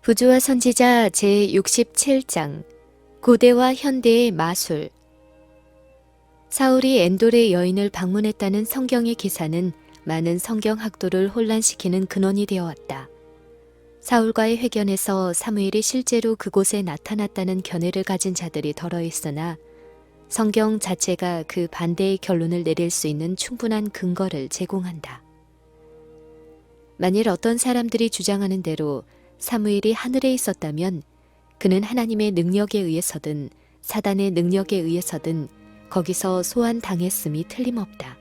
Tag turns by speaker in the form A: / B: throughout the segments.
A: 부조와 선지자 제67장 고대와 현대의 마술. 사울이 엔돌의 여인을 방문했다는 성경의 기사는 많은 성경 학도를 혼란시키는 근원이 되어왔다. 사울과의 회견에서 사무엘이 실제로 그곳에 나타났다는 견해를 가진 자들이 덜어 있으나 성경 자체가 그 반대의 결론을 내릴 수 있는 충분한 근거를 제공한다. 만일 어떤 사람들이 주장하는 대로 사무엘이 하늘에 있었다면 그는 하나님의 능력에 의해서든 사단의 능력에 의해서든 거기서 소환당했음이 틀림없다.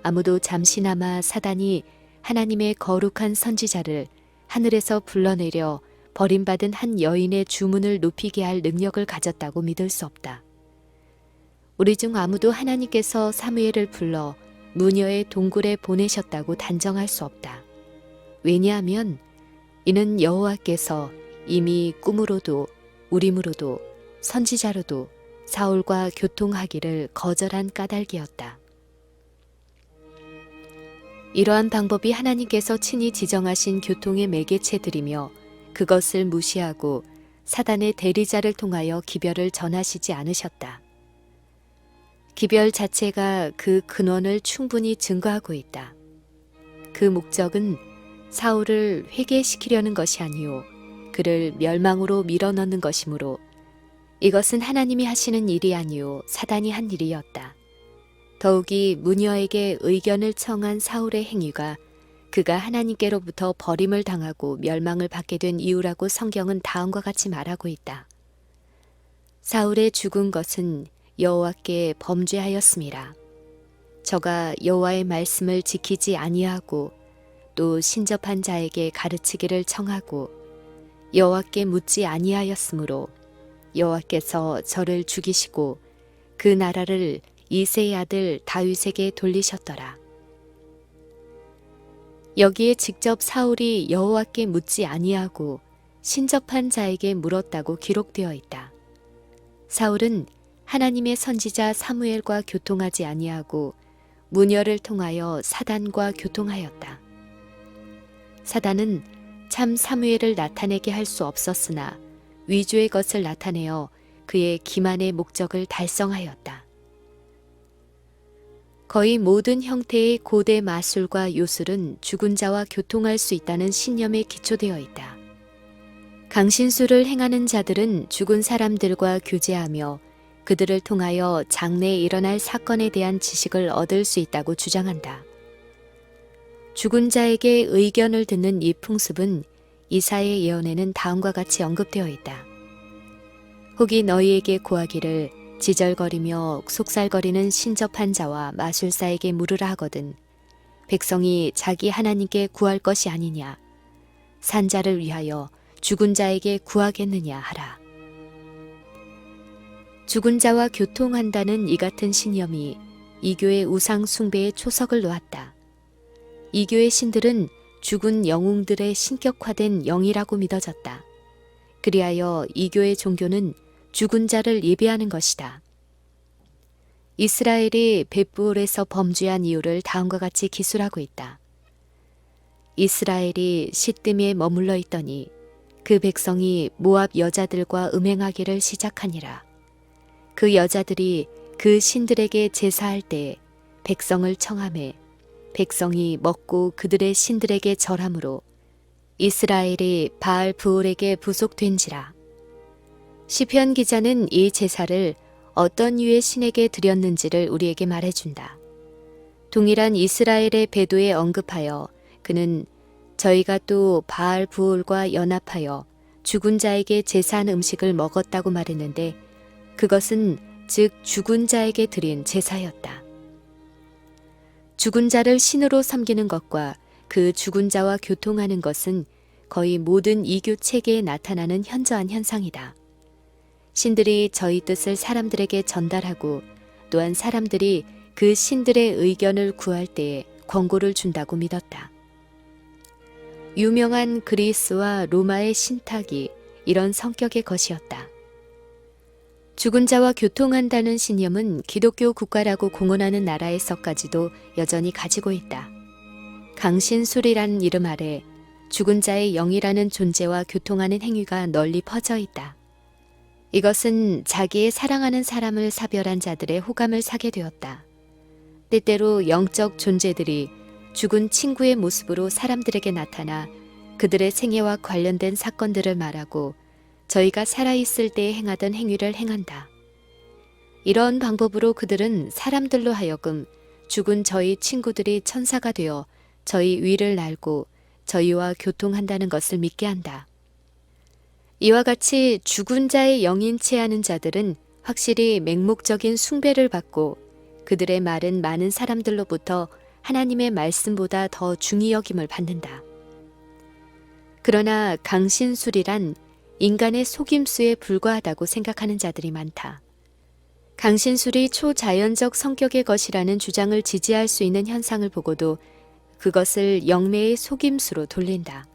A: 아무도 잠시나마 사단이 하나님의 거룩한 선지자를 하늘에서 불러내려 버림받은 한 여인의 주문을 높이게 할 능력을 가졌다고 믿을 수 없다. 우리 중 아무도 하나님께서 사무엘을 불러 무녀의 동굴에 보내셨다고 단정할 수 없다. 왜냐하면 이는 여호와께서 이미 꿈으로도 우림으로도 선지자로도 사울과 교통하기를 거절한 까닭이었다. 이러한 방법이 하나님께서 친히 지정하신 교통의 매개체들이며 그것을 무시하고 사단의 대리자를 통하여 기별을 전하시지 않으셨다. 기별 자체가 그 근원을 충분히 증거하고 있다. 그 목적은 사울을 회개시키려는 것이 아니요 그를 멸망으로 밀어넣는 것이므로 이것은 하나님이 하시는 일이 아니요 사단이 한 일이었다. 더욱이 무녀에게 의견을 청한 사울의 행위가 그가 하나님께로부터 버림을 당하고 멸망을 받게 된 이유라고 성경은 다음과 같이 말하고 있다. 사울의 죽은 것은 여호와께 범죄하였음이라. 저가 여호와의 말씀을 지키지 아니하고 또 신접한 자에게 가르치기를 청하고 여호와께 묻지 아니하였으므로 여호와께서 저를 죽이시고 그 나라를 이새의 아들 다윗에게 돌리셨더라. 여기에 직접 사울이 여호와께 묻지 아니하고 신접한 자에게 물었다고 기록되어 있다. 사울은 하나님의 선지자 사무엘과 교통하지 아니하고 무녀를 통하여 사단과 교통하였다. 사단은 참 사무엘을 나타내게 할 수 없었으나 위조의 것을 나타내어 그의 기만의 목적을 달성하였다. 거의 모든 형태의 고대 마술과 요술은 죽은 자와 교통할 수 있다는 신념에 기초되어 있다. 강신술을 행하는 자들은 죽은 사람들과 교제하며 그들을 통하여 장래에 일어날 사건에 대한 지식을 얻을 수 있다고 주장한다. 죽은 자에게 의견을 듣는 이 풍습은 이사야의 예언에는 다음과 같이 언급되어 있다. 혹이 너희에게 고하기를 지절거리며 속살거리는 신접한 자와 마술사에게 물으라 하거든 백성이 자기 하나님께 구할 것이 아니냐 산자를 위하여 죽은 자에게 구하겠느냐 하라. 죽은 자와 교통한다는 이 같은 신념이 이교의 우상 숭배의 초석을 놓았다. 이교의 신들은 죽은 영웅들의 신격화된 영이라고 믿어졌다. 그리하여 이교의 종교는 죽은 자를 예배하는 것이다. 이스라엘이 벳부올에서 범죄한 이유를 다음과 같이 기술하고 있다. 이스라엘이 시뜸에 머물러 있더니 그 백성이 모압 여자들과 음행하기를 시작하니라. 그 여자들이 그 신들에게 제사할 때에 백성을 청하매 백성이 먹고 그들의 신들에게 절함으로 이스라엘이 바알 부올에게 부속된지라. 시편 기자는 이 제사를 어떤 유의 신에게 드렸는지를 우리에게 말해준다. 동일한 이스라엘의 배도에 언급하여 그는 저희가 또 바알 부올과 연합하여 죽은 자에게 제사한 음식을 먹었다고 말했는데 그것은 즉 죽은 자에게 드린 제사였다. 죽은 자를 신으로 섬기는 것과 그 죽은 자와 교통하는 것은 거의 모든 이교 체계에 나타나는 현저한 현상이다. 신들이 저희 뜻을 사람들에게 전달하고 또한 사람들이 그 신들의 의견을 구할 때에 권고를 준다고 믿었다. 유명한 그리스와 로마의 신탁이 이런 성격의 것이었다. 죽은 자와 교통한다는 신념은 기독교 국가라고 공언하는 나라에서까지도 여전히 가지고 있다. 강신술이라는 이름 아래 죽은 자의 영이라는 존재와 교통하는 행위가 널리 퍼져 있다. 이것은 자기의 사랑하는 사람을 사별한 자들의 호감을 사게 되었다. 때때로 영적 존재들이 죽은 친구의 모습으로 사람들에게 나타나 그들의 생애와 관련된 사건들을 말하고 저희가 살아있을 때 행하던 행위를 행한다. 이런 방법으로 그들은 사람들로 하여금 죽은 저희 친구들이 천사가 되어 저희 위를 날고 저희와 교통한다는 것을 믿게 한다. 이와 같이 죽은 자의 영인 체하는 자들은 확실히 맹목적인 숭배를 받고 그들의 말은 많은 사람들로부터 하나님의 말씀보다 더 중히 여김을 받는다. 그러나 강신술이란 인간의 속임수에 불과하다고 생각하는 자들이 많다. 강신술이 초자연적 성격의 것이라는 주장을 지지할 수 있는 현상을 보고도 그것을 영매의 속임수로 돌린다.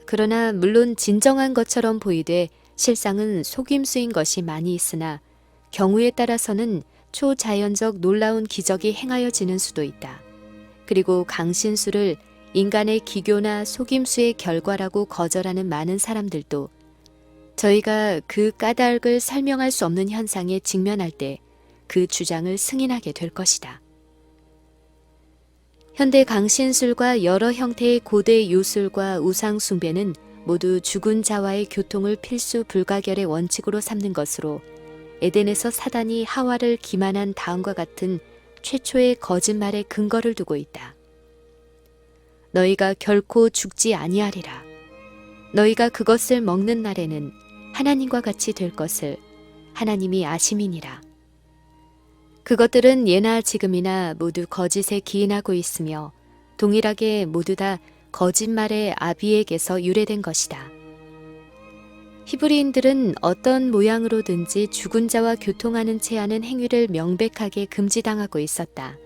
A: 그러나 물론 진정한 것처럼 보이되 실상은 속임수인 것이 많이 있으나 경우에 따라서는 초자연적 놀라운 기적이 행하여지는 수도 있다. 그리고 강신술을 인간의 기교나 속임수의 결과라고 거절하는 많은 사람들도 저희가 그 까닭을 설명할 수 없는 현상에 직면할 때 그 주장을 승인하게 될 것이다. 현대 강신술과 여러 형태의 고대 요술과 우상 숭배는 모두 죽은 자와의 교통을 필수 불가결의 원칙으로 삼는 것으로 에덴에서 사단이 하와를 기만한 다음과 같은 최초의 거짓말에 근거를 두고 있다. 너희가 결코 죽지 아니하리라. 너희가 그것을 먹는 날에는 하나님과 같이 될 것을 하나님이 아심이니라. 그것들은 예나 지금이나 모두 거짓에 기인하고 있으며 동일하게 모두 다 거짓말의 아비에게서 유래된 것이다. 히브리인들은 어떤 모양으로든지 죽은 자와 교통하는 채 하는 행위를 명백하게 금지당하고 있었다.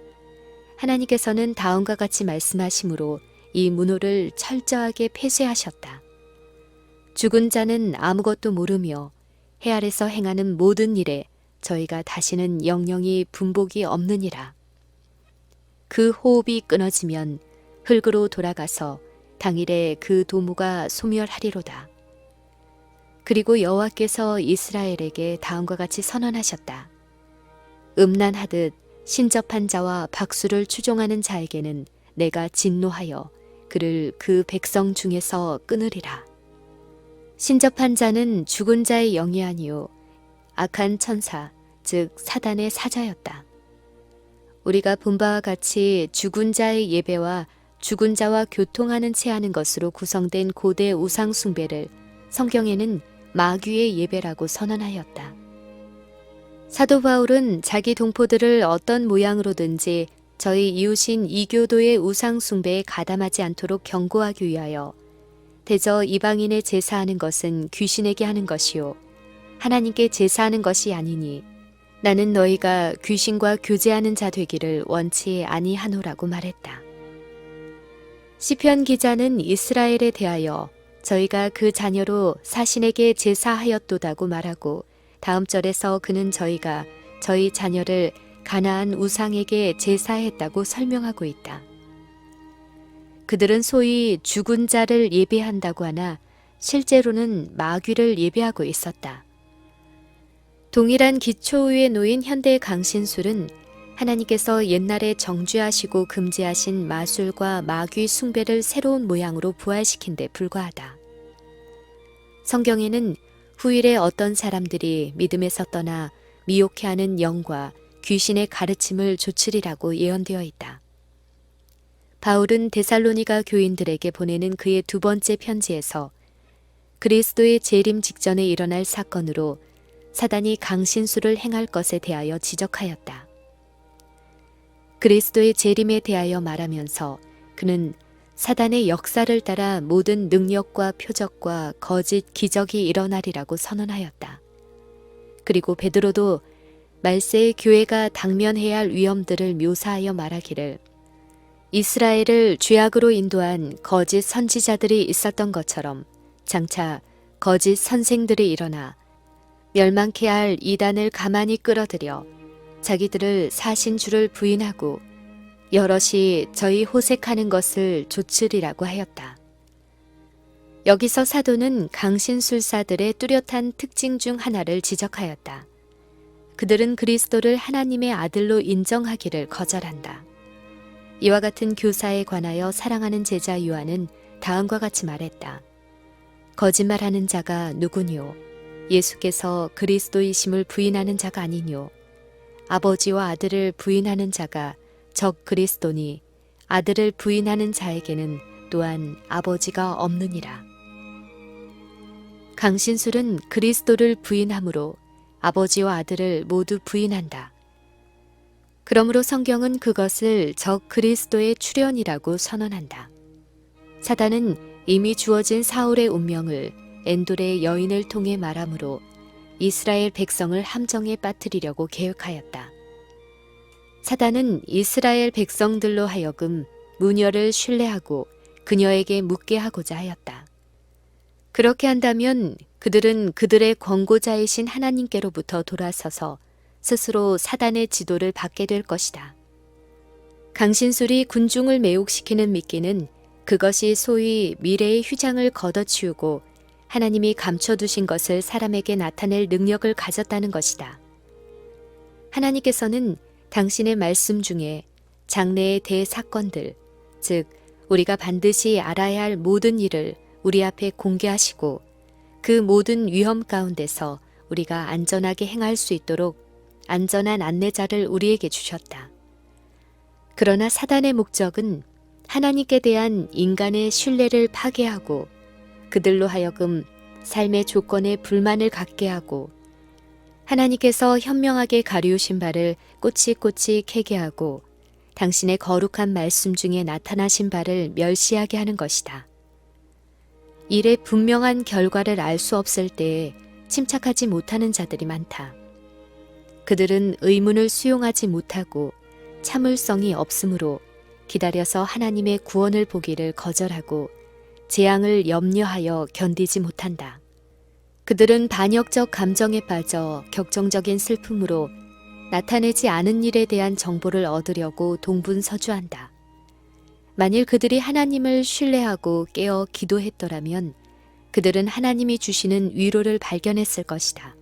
A: 하나님께서는 다음과 같이 말씀하시므로 이 문호를 철저하게 폐쇄하셨다. 죽은 자는 아무것도 모르며 해 아래서 행하는 모든 일에 저희가 다시는 영영이 분복이 없느니라. 그 호흡이 끊어지면 흙으로 돌아가서 당일에 그 도무가 소멸하리로다. 그리고 여호와께서 이스라엘에게 다음과 같이 선언하셨다. 음란하듯 신접한 자와 박수를 추종하는 자에게는 내가 진노하여 그를 그 백성 중에서 끊으리라. 신접한 자는 죽은 자의 영이 아니요 악한 천사, 즉 사단의 사자였다. 우리가 본 바와 같이 죽은 자의 예배와 죽은 자와 교통하는 채 하는 것으로 구성된 고대 우상 숭배를 성경에는 마귀의 예배라고 선언하였다. 사도 바울은 자기 동포들을 어떤 모양으로든지 저희 이웃인 이교도의 우상 숭배에 가담하지 않도록 경고하기 위하여 대저 이방인의 제사하는 것은 귀신에게 하는 것이요 하나님께 제사하는 것이 아니니 나는 너희가 귀신과 교제하는 자 되기를 원치 아니하노라고 말했다. 시편 기자는 이스라엘에 대하여 저희가 그 자녀로 사신에게 제사하였도다고 말하고 다음 절에서 그는 저희가 저희 자녀를 가나안 우상에게 제사했다고 설명하고 있다. 그들은 소위 죽은 자를 예배한다고 하나 실제로는 마귀를 예배하고 있었다. 동일한 기초 위에 놓인 현대의 강신술은 하나님께서 옛날에 정죄하시고 금지하신 마술과 마귀 숭배를 새로운 모양으로 부활시킨 데 불과하다. 성경에는 후일에 어떤 사람들이 믿음에서 떠나 미혹해하는 영과 귀신의 가르침을 조치리라고 예언되어 있다. 바울은 데살로니가 교인들에게 보내는 그의 두 번째 편지에서 그리스도의 재림 직전에 일어날 사건으로 사단이 강신술을 행할 것에 대하여 지적하였다. 그리스도의 재림에 대하여 말하면서 그는 사단의 역사를 따라 모든 능력과 표적과 거짓 기적이 일어나리라고 선언하였다. 그리고 베드로도 말세의 교회가 당면해야 할 위험들을 묘사하여 말하기를 이스라엘을 죄악으로 인도한 거짓 선지자들이 있었던 것처럼 장차 거짓 선생들이 일어나 멸망케 할 이단을 가만히 끌어들여 자기들을 사신 주를 부인하고 여럿이 저희 호색하는 것을 조치리라고 하였다. 여기서 사도는 강신술사들의 뚜렷한 특징 중 하나를 지적하였다. 그들은 그리스도를 하나님의 아들로 인정하기를 거절한다. 이와 같은 교사에 관하여 사랑하는 제자 요한은 다음과 같이 말했다. 거짓말하는 자가 누구뇨? 예수께서 그리스도이심을 부인하는 자가 아니뇨? 아버지와 아들을 부인하는 자가 적 그리스도니 아들을 부인하는 자에게는 또한 아버지가 없느니라. 강신술은 그리스도를 부인하므로 아버지와 아들을 모두 부인한다. 그러므로 성경은 그것을 적 그리스도의 출현이라고 선언한다. 사단은 이미 주어진 사울의 운명을 엔돌의 여인을 통해 말함으로 이스라엘 백성을 함정에 빠뜨리려고 계획하였다. 사단은 이스라엘 백성들로 하여금 무녀를 신뢰하고 그녀에게 묻게 하고자 하였다. 그렇게 한다면 그들은 그들의 권고자이신 하나님께로부터 돌아서서 스스로 사단의 지도를 받게 될 것이다. 강신술이 군중을 매혹시키는 미끼는 그것이 소위 미래의 휘장을 걷어치우고 하나님이 감춰두신 것을 사람에게 나타낼 능력을 가졌다는 것이다. 하나님께서는 당신의 말씀 중에 장래의 대사건들, 즉 우리가 반드시 알아야 할 모든 일을 우리 앞에 공개하시고 그 모든 위험 가운데서 우리가 안전하게 행할 수 있도록 안전한 안내자를 우리에게 주셨다. 그러나 사단의 목적은 하나님께 대한 인간의 신뢰를 파괴하고 그들로 하여금 삶의 조건에 불만을 갖게 하고 하나님께서 현명하게 가리우신 바를 꼬치꼬치 캐게 하고 당신의 거룩한 말씀 중에 나타나신 바를 멸시하게 하는 것이다. 일의 분명한 결과를 알 수 없을 때에 침착하지 못하는 자들이 많다. 그들은 의문을 수용하지 못하고 참을성이 없으므로 기다려서 하나님의 구원을 보기를 거절하고 재앙을 염려하여 견디지 못한다. 그들은 반역적 감정에 빠져 격정적인 슬픔으로 나타내지 않은 일에 대한 정보를 얻으려고 동분서주한다. 만일 그들이 하나님을 신뢰하고 깨어 기도했더라면 그들은 하나님이 주시는 위로를 발견했을 것이다.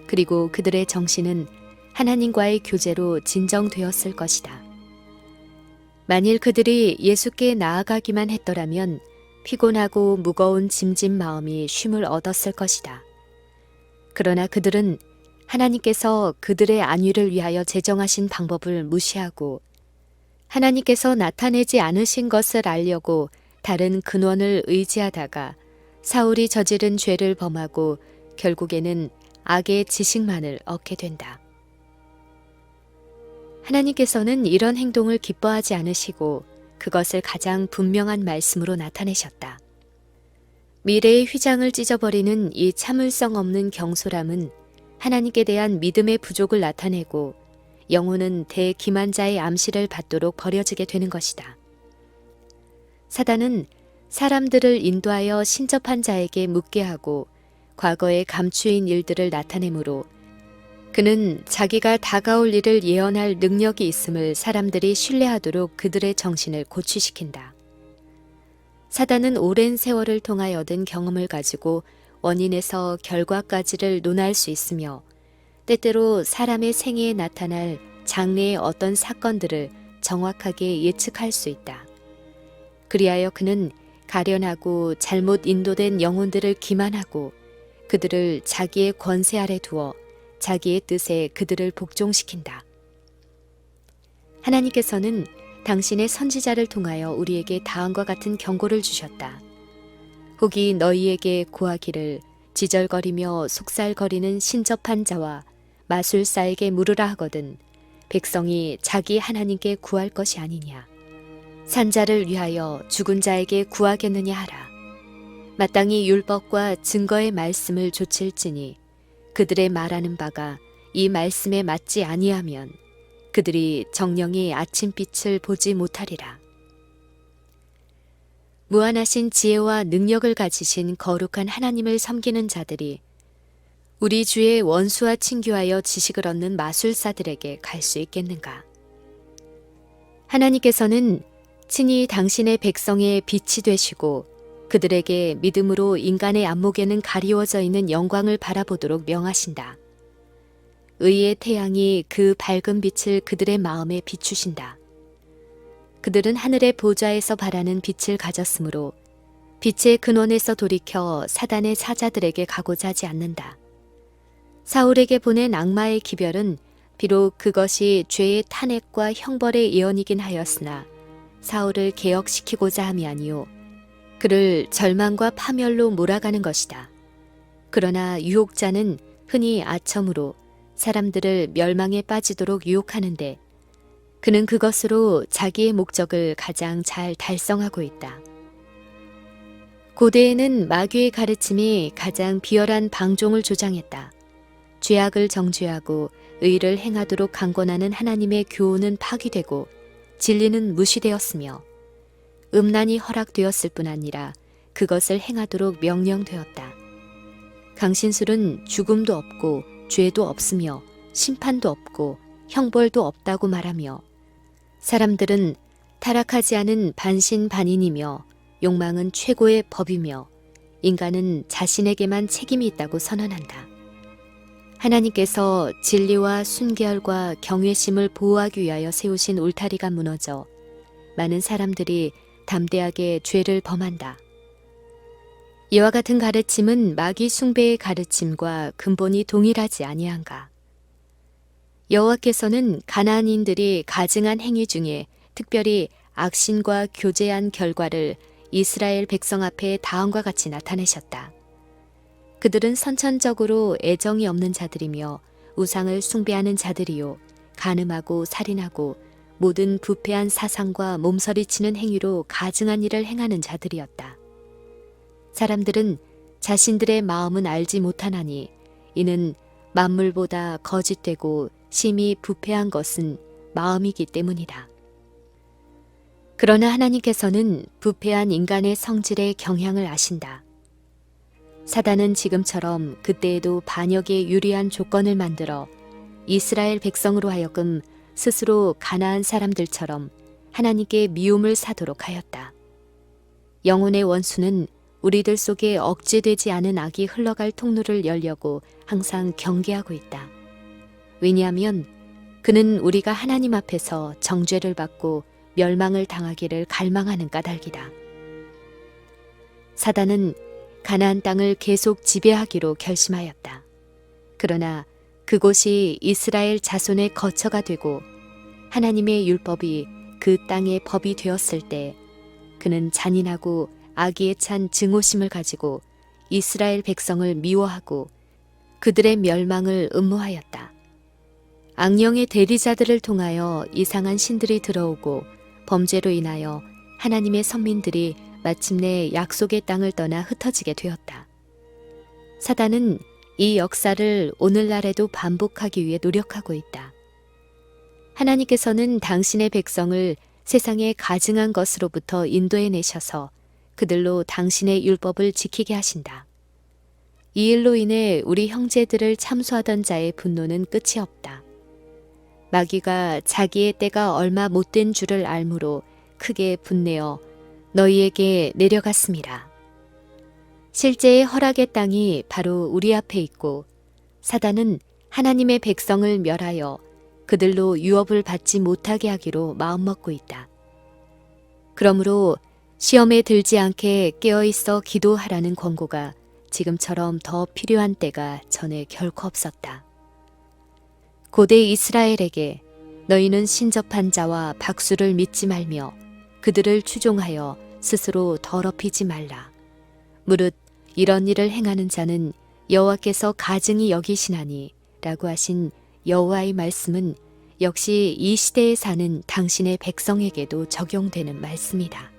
A: 그리고 그들의 정신은 하나님과의 교제로 진정되었을 것이다. 만일 그들이 예수께 나아가기만 했더라면 피곤하고 무거운 짐진 마음이 쉼을 얻었을 것이다. 그러나 그들은 하나님께서 그들의 안위를 위하여 제정하신 방법을 무시하고 하나님께서 나타내지 않으신 것을 알려고 다른 근원을 의지하다가 사울이 저지른 죄를 범하고 결국에는 악의 지식만을 얻게 된다. 하나님께서는 이런 행동을 기뻐하지 않으시고 그것을 가장 분명한 말씀으로 나타내셨다. 미래의 휘장을 찢어버리는 이 참을성 없는 경솔함은 하나님께 대한 믿음의 부족을 나타내고 영혼은 대기만자의 암시를 받도록 버려지게 되는 것이다. 사단은 사람들을 인도하여 신접한 자에게 묻게 하고 과거에 감추인 일들을 나타내므로 그는 자기가 다가올 일을 예언할 능력이 있음을 사람들이 신뢰하도록 그들의 정신을 고취시킨다. 사단은 오랜 세월을 통하여 얻은 경험을 가지고 원인에서 결과까지를 논할 수 있으며 때때로 사람의 생애에 나타날 장래의 어떤 사건들을 정확하게 예측할 수 있다. 그리하여 그는 가련하고 잘못 인도된 영혼들을 기만하고 그들을 자기의 권세 아래 두어 자기의 뜻에 그들을 복종시킨다. 하나님께서는 당신의 선지자를 통하여 우리에게 다음과 같은 경고를 주셨다. 혹이 너희에게 고하기를 지절거리며 속살거리는 신접한 자와 마술사에게 물으라 하거든 백성이 자기 하나님께 구할 것이 아니냐. 산자를 위하여 죽은 자에게 구하겠느냐 하라. 마땅히 율법과 증거의 말씀을 조칠지니 그들의 말하는 바가 이 말씀에 맞지 아니하면 그들이 정령이 아침빛을 보지 못하리라. 무한하신 지혜와 능력을 가지신 거룩한 하나님을 섬기는 자들이 우리 주의 원수와 친교하여 지식을 얻는 마술사들에게 갈 수 있겠는가? 하나님께서는 친히 당신의 백성의 빛이 되시고 그들에게 믿음으로 인간의 안목에는 가리워져 있는 영광을 바라보도록 명하신다. 의의 태양이 그 밝은 빛을 그들의 마음에 비추신다. 그들은 하늘의 보좌에서 발하는 빛을 가졌으므로 빛의 근원에서 돌이켜 사단의 사자들에게 가고자 하지 않는다. 사울에게 보낸 악마의 기별은 비록 그것이 죄의 탄핵과 형벌의 예언이긴 하였으나 사울을 개혁시키고자 함이 아니요 그를 절망과 파멸로 몰아가는 것이다. 그러나 유혹자는 흔히 아첨으로 사람들을 멸망에 빠지도록 유혹하는데 그는 그것으로 자기의 목적을 가장 잘 달성하고 있다. 고대에는 마귀의 가르침이 가장 비열한 방종을 조장했다. 죄악을 정죄하고 의를 행하도록 강권하는 하나님의 교훈은 파기되고 진리는 무시되었으며 음란이 허락되었을 뿐 아니라 그것을 행하도록 명령되었다. 강신술은 죽음도 없고 죄도 없으며 심판도 없고 형벌도 없다고 말하며 사람들은 타락하지 않은 반신반인이며 욕망은 최고의 법이며 인간은 자신에게만 책임이 있다고 선언한다. 하나님께서 진리와 순결과 경외심을 보호하기 위하여 세우신 울타리가 무너져 많은 사람들이 담대하게 죄를 범한다. 이와 같은 가르침은 마귀 숭배의 가르침과 근본이 동일하지 아니한가. 여호와께서는 가나안인들이 가증한 행위 중에 특별히 악신과 교제한 결과를 이스라엘 백성 앞에 다음과 같이 나타내셨다. 그들은 선천적으로 애정이 없는 자들이며 우상을 숭배하는 자들이요 간음하고 살인하고 모든 부패한 사상과 몸서리치는 행위로 가증한 일을 행하는 자들이었다. 사람들은 자신들의 마음은 알지 못하나니 이는 만물보다 거짓되고 심히 부패한 것은 마음이기 때문이다. 그러나 하나님께서는 부패한 인간의 성질의 경향을 아신다. 사단은 지금처럼 그때에도 반역에 유리한 조건을 만들어 이스라엘 백성으로 하여금 스스로 가나안 사람들처럼 하나님께 미움을 사도록 하였다. 영혼의 원수는 우리들 속에 억제되지 않은 악이 흘러갈 통로를 열려고 항상 경계하고 있다. 왜냐하면 그는 우리가 하나님 앞에서 정죄를 받고 멸망을 당하기를 갈망하는 까닭이다. 사단은 가나안 땅을 계속 지배하기로 결심하였다. 그러나 그곳이 이스라엘 자손의 거처가 되고 하나님의 율법이 그 땅의 법이 되었을 때 그는 잔인하고 악의에 찬 증오심을 가지고 이스라엘 백성을 미워하고 그들의 멸망을 음모하였다. 악령의 대리자들을 통하여 이상한 신들이 들어오고 범죄로 인하여 하나님의 선민들이 마침내 약속의 땅을 떠나 흩어지게 되었다. 사단은 이 역사를 오늘날에도 반복하기 위해 노력하고 있다. 하나님께서는 당신의 백성을 세상의 가증한 것으로부터 인도해 내셔서 그들로 당신의 율법을 지키게 하신다. 이 일로 인해 우리 형제들을 참소하던 자의 분노는 끝이 없다. 마귀가 자기의 때가 얼마 못된 줄을 알므로 크게 분내어 너희에게 내려갔습니다. 실제의 허락의 땅이 바로 우리 앞에 있고 사단은 하나님의 백성을 멸하여 그들로 유업을 받지 못하게 하기로 마음먹고 있다. 그러므로 시험에 들지 않게 깨어있어 기도하라는 권고가 지금처럼 더 필요한 때가 전에 결코 없었다. 고대 이스라엘에게 너희는 신접한 자와 박수를 믿지 말며 그들을 추종하여 스스로 더럽히지 말라. 무릇 이런 일을 행하는 자는 여호와께서 가증히 여기시나니 라고 하신 여호와의 말씀은 역시 이 시대에 사는 당신의 백성에게도 적용되는 말씀이다.